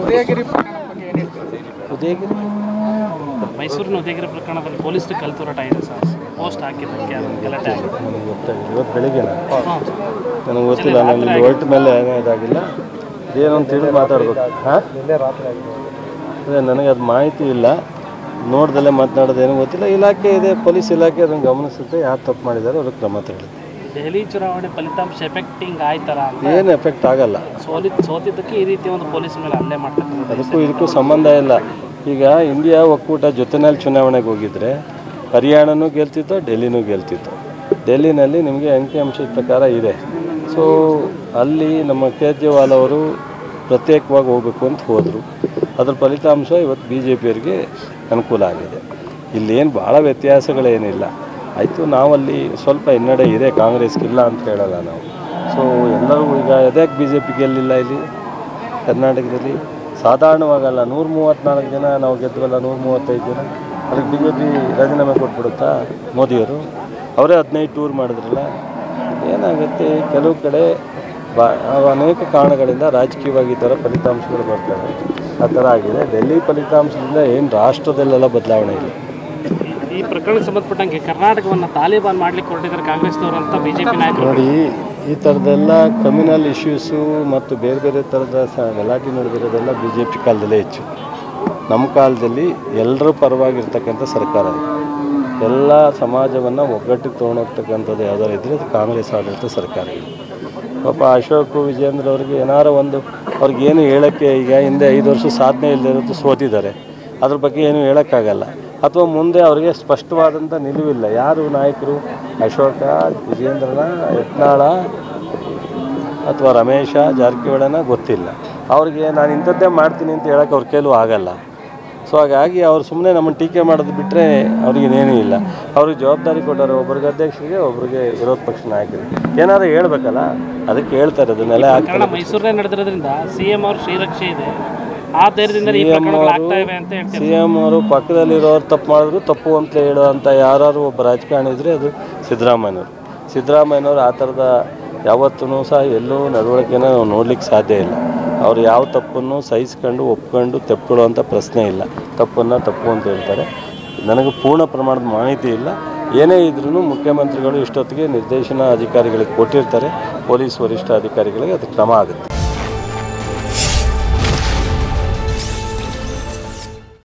ಉದಯಗಿರಿ ಪ್ರಕರಣದ ಬಗ್ಗೆ ಏನು ಹೇಳ್ತೀರಿ? ಉದಯಗಿರಿ ಮೈಸೂರಿನ ಉದಯಗಿರಿ ಪ್ರಕರಣದಲ್ಲಿ ಪೊಲೀಸರು ಕಲ್ತುರಾಟ ಇದೆ ಸರ್. ಪೋಸ್ಟ್ ಹಾಕಿದ್ದಕ್ಕೆ ಗಲಾಟೆ ಆಗಿದೆ. ನನಗೆ ಗೊತ್ತಾಗಿಲ್ಲ. ಇವತ್ತು ಬೆಳಿಗ್ಗೆ ನನಗೆ ಗೊತ್ತಿಲ್ಲ. ನಾನು ಹೊರಟ ಮೇಲೆ ಇದಾಗಿಲ್ಲ. ಏನೋ ಅಂತ ಹೇಳಿ ಮಾತಾಡ್ಬೇಕು. ಹಾಂ, ಅದೇ ನನಗೆ ಅದು ಮಾಹಿತಿ ಇಲ್ಲ. ನೋಡ್ದಲ್ಲೇ ಮಾತನಾಡೋದೇನೂ ಗೊತ್ತಿಲ್ಲ. ಇಲಾಖೆ ಇದೆ, ಪೊಲೀಸ್ ಇಲಾಖೆ ಅದನ್ನು ಗಮನಿಸುತ್ತೆ. ಯಾರು ತಪ್ಪು ಮಾಡಿದ್ದಾರೆ ಅವ್ರಿಗೆ ಕ್ರಮ ತಗೊಳ್ಳುತ್ತೆ. ದೆಹಲಿ ಚುನಾವಣೆ ಫಲಿತಾಂಶ ಎಫೆಕ್ಟಿಂಗ್ ಆಯ್ತಲ್ಲ ಅಂತ. ಏನು ಎಫೆಕ್ಟ್ ಆಗಲ್ಲ. ಸೋತಿದ್ದಕ್ಕೆ ಈ ರೀತಿ ಒಂದು ಪೊಲೀಸ್ ಮೇಲೆ ಹಲ್ಲೆ ಮಾಡ್ತಕ್ಕಂಥದ್ದು ಅದಕ್ಕೂ ಇದಕ್ಕೂ ಸಂಬಂಧ ಇಲ್ಲ. ಈಗ ಇಂಡಿಯಾ ಒಕ್ಕೂಟ ಜೊತೆಯಲ್ಲಿ ಚುನಾವಣೆಗೆ ಹೋಗಿದ್ರೆ ಹರಿಯಾಣನೂ ಗೆಲ್ತಿತ್ತು, ಡೆಲ್ಲಿನೂ ಗೆಲ್ತಿತ್ತು. ಡೆಲ್ಲಿನಲ್ಲಿ ನಿಮಗೆ ಅಂಕಿಅಂಶದ ಪ್ರಕಾರ ಇದೆ. ಸೊ ಅಲ್ಲಿ ನಮ್ಮ ಕೇಜ್ರಿವಾಲ್ ಅವರು ಪ್ರತ್ಯೇಕವಾಗಿ ಹೋಗಬೇಕು ಅಂತ ಹೋದರು. ಅದರ ಫಲಿತಾಂಶ ಇವತ್ತು BJPಯವರಿಗೆ ಅನುಕೂಲ ಆಗಿದೆ. ಇಲ್ಲೇನು ಭಾಳ ವ್ಯತ್ಯಾಸಗಳೇನಿಲ್ಲ. ಆಯಿತು, ನಾವಲ್ಲಿ ಸ್ವಲ್ಪ ಹಿನ್ನಡೆ ಇದೆ, ಕಾಂಗ್ರೆಸ್ಗಿಲ್ಲ ಅಂತ ಹೇಳಲ್ಲ ನಾವು. ಸೊ ಎಲ್ಲರೂ ಈಗ ಅದಕ್ಕೆ BJP ಗೆಲ್ಲಿಲ್ಲ ಇಲ್ಲಿ ಕರ್ನಾಟಕದಲ್ಲಿ? ಸಾಧಾರಣವಾಗಲ್ಲ. 134 ಜನ ನಾವು ಗೆದ್ದವಲ್ಲ, 135 ಜನ. ಅದಕ್ಕೆ BJP ರಾಜೀನಾಮೆ ಕೊಟ್ಬಿಡುತ್ತಾ ಮೋದಿಯವರು? ಅವರೇ 15 ಟೂರ್ ಮಾಡಿದ್ರಲ್ಲ. ಏನಾಗುತ್ತೆ, ಕೆಲವು ಕಡೆ ಅನೇಕ ಕಾರಣಗಳಿಂದ ರಾಜಕೀಯವಾಗಿ ಈ ಥರ ಫಲಿತಾಂಶಗಳು ಬರ್ತವೆ. ಆ ಥರ ಆಗಿದೆ. ಡೆಲ್ಲಿ ಫಲಿತಾಂಶದಿಂದ ಏನು ರಾಷ್ಟ್ರದಲ್ಲೆಲ್ಲ ಬದಲಾವಣೆ ಇಲ್ಲ. ಈ ಪ್ರಕರಣಕ್ಕೆ ಸಂಬಂಧಪಟ್ಟಂಗೆ ಕರ್ನಾಟಕವನ್ನು ತಾಲಿಬಾನ್ ಮಾಡಲಿಕ್ಕೆ ಹೊರಟಿದ್ದಾರೆ ಕಾಂಗ್ರೆಸ್ನವರು ಅಂತ BJP ನಾಯಕರು. ನೋಡಿ, ಈ ಥರದ್ದೆಲ್ಲ ಕಮ್ಯುನಲ್ ಇಶ್ಯೂಸು ಮತ್ತು ಬೇರೆ ಬೇರೆ ಥರದ ಗಲಾಟೆ ನಡೆದಿರೋದೆಲ್ಲ BJP ಕಾಲದಲ್ಲೇ ಹೆಚ್ಚು. ನಮ್ಮ ಕಾಲದಲ್ಲಿ ಎಲ್ಲರ ಪರವಾಗಿರ್ತಕ್ಕಂಥ ಸರ್ಕಾರ ಇದೆ. ಎಲ್ಲ ಸಮಾಜವನ್ನು ಒಗ್ಗಟ್ಟಿಗೆ ತೊಗೊಂಡೋಗ್ತಕ್ಕಂಥದ್ದು ಯಾವ್ದಾರು ಇದ್ದರೆ ಅದು ಕಾಂಗ್ರೆಸ್ ಆಡಳಿತ ಸರ್ಕಾರ ಇದೆ. ಪಾಪ ಅಶೋಕ್ ವಿಜೇಂದ್ರ ಅವ್ರಿಗೆ ಏನಾರ ಒಂದು ಅವ್ರಿಗೇನು ಹೇಳೋಕ್ಕೆ, ಈಗ ಹಿಂದೆ 5 ವರ್ಷ ಸಾಧನೆ ಇಲ್ಲದಿರೋದು ಸೋತಿದ್ದಾರೆ. ಅದ್ರ ಬಗ್ಗೆ ಏನು ಹೇಳೋಕ್ಕಾಗಲ್ಲ. ಅಥವಾ ಮುಂದೆ ಅವರಿಗೆ ಸ್ಪಷ್ಟವಾದಂಥ ನಿಲುವಿಲ್ಲ. ಯಾರು ನಾಯಕರು? ಅಶೋಕ, ವಿಜೇಂದ್ರನ, ಯತ್ನಾಳ ಅಥವಾ ರಮೇಶ ಜಾರಕಿಹೊಳಿನ ಗೊತ್ತಿಲ್ಲ. ಅವ್ರಿಗೆ ನಾನು ಇಂಥದ್ದೇ ಮಾಡ್ತೀನಿ ಅಂತ ಹೇಳೋಕ್ಕೆ ಅವ್ರ ಕೈಲೂ ಆಗಲ್ಲ. ಸೊ ಹಾಗಾಗಿ ಅವ್ರು ಸುಮ್ಮನೆ ನಮ್ಮನ್ನು ಟೀಕೆ ಮಾಡೋದು ಬಿಟ್ಟರೆ ಅವ್ರಿಗೇನೇನೂ ಇಲ್ಲ. ಅವ್ರಿಗೆ ಜವಾಬ್ದಾರಿ ಕೊಟ್ಟಾರೆ. ಒಬ್ರಿಗೆ ಅಧ್ಯಕ್ಷರಿಗೆ, ಒಬ್ರಿಗೆ ವಿರೋಧ ಪಕ್ಷ ನಾಯಕರಿಗೆ. ಏನಾದ್ರು ಹೇಳ್ಬೇಕಲ್ಲ, ಅದಕ್ಕೆ ಹೇಳ್ತಾರೆ. ಅದನ್ನೆಲ್ಲ ಕಾರಣ ಮೈಸೂರೇ ನಡೆದಿರೋದ್ರಿಂದ CM ಅವ್ರ ಶ್ರೀರಕ್ಷೆ ಇದೆ. ಆ ಧೈರ್ಯದಿಂದ CM ಅವರು ಪಕ್ಕದಲ್ಲಿರೋರು ತಪ್ಪು ಮಾಡಿದ್ರು ತಪ್ಪು ಅಂತ ಹೇಳೋವಂಥ ಯಾರು ಒಬ್ಬ ರಾಜಕಾರಣಿ ಇದ್ದರೆ ಅದು ಸಿದ್ದರಾಮಯ್ಯನವರು. ಆ ಥರದ ಯಾವತ್ತೂ ಸಹ ಎಲ್ಲೂ ನಡವಳಿಕೆನ ನಾವು ನೋಡ್ಲಿಕ್ಕೆ ಸಾಧ್ಯ ಇಲ್ಲ. ಅವ್ರು ಯಾವ ತಪ್ಪನ್ನು ಸಹಿಸ್ಕೊಂಡು ಒಪ್ಕೊಂಡು ತೆಪ್ಕೊಳ್ಳುವಂಥ ಪ್ರಶ್ನೆ ಇಲ್ಲ. ತಪ್ಪನ್ನು ತಪ್ಪು ಅಂತ ಹೇಳ್ತಾರೆ. ನನಗೆ ಪೂರ್ಣ ಪ್ರಮಾಣದ ಮಾಹಿತಿ ಇಲ್ಲ. ಏನೇ ಇದ್ರೂ ಮುಖ್ಯಮಂತ್ರಿಗಳು ಇಷ್ಟೊತ್ತಿಗೆ ನಿರ್ದೇಶನ ಅಧಿಕಾರಿಗಳಿಗೆ ಕೊಟ್ಟಿರ್ತಾರೆ. ಪೊಲೀಸ್ ವರಿಷ್ಠ ಅಧಿಕಾರಿಗಳಿಗೆ ಅದು ಕ್ರಮ ಆಗುತ್ತೆ.